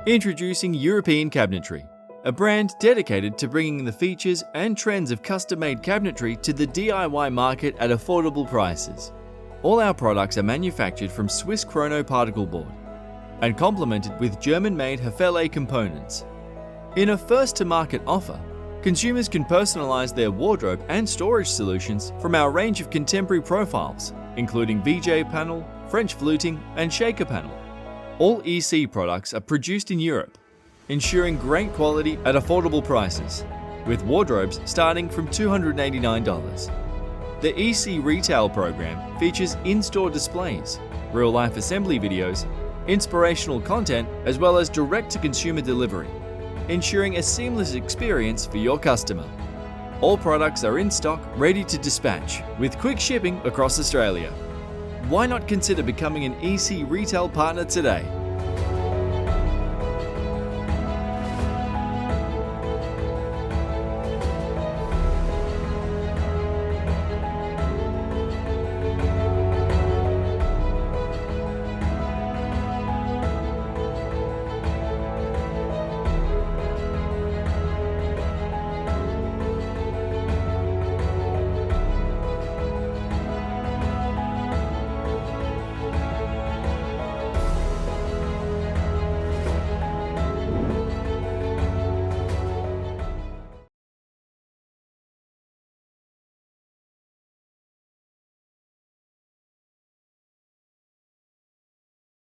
Introducing European Cabinetry, a brand dedicated to bringing the features and trends of custom-made cabinetry to the DIY market at affordable prices. All our products are manufactured from Swiss Chrono particle board and complemented with German-made Hefele components. In a first-to-market offer, consumers can personalize their wardrobe and storage solutions from our range of contemporary profiles, including VJ panel, French fluting, and shaker panel. All EC products are produced in Europe, ensuring great quality at affordable prices, with wardrobes starting from $289. The EC Retail program features in-store displays, real-life assembly videos, inspirational content, as well as direct-to-consumer delivery, ensuring a seamless experience for your customer. All products are in stock, ready to dispatch, with quick shipping across Australia. Why not consider becoming an EC Retail partner today?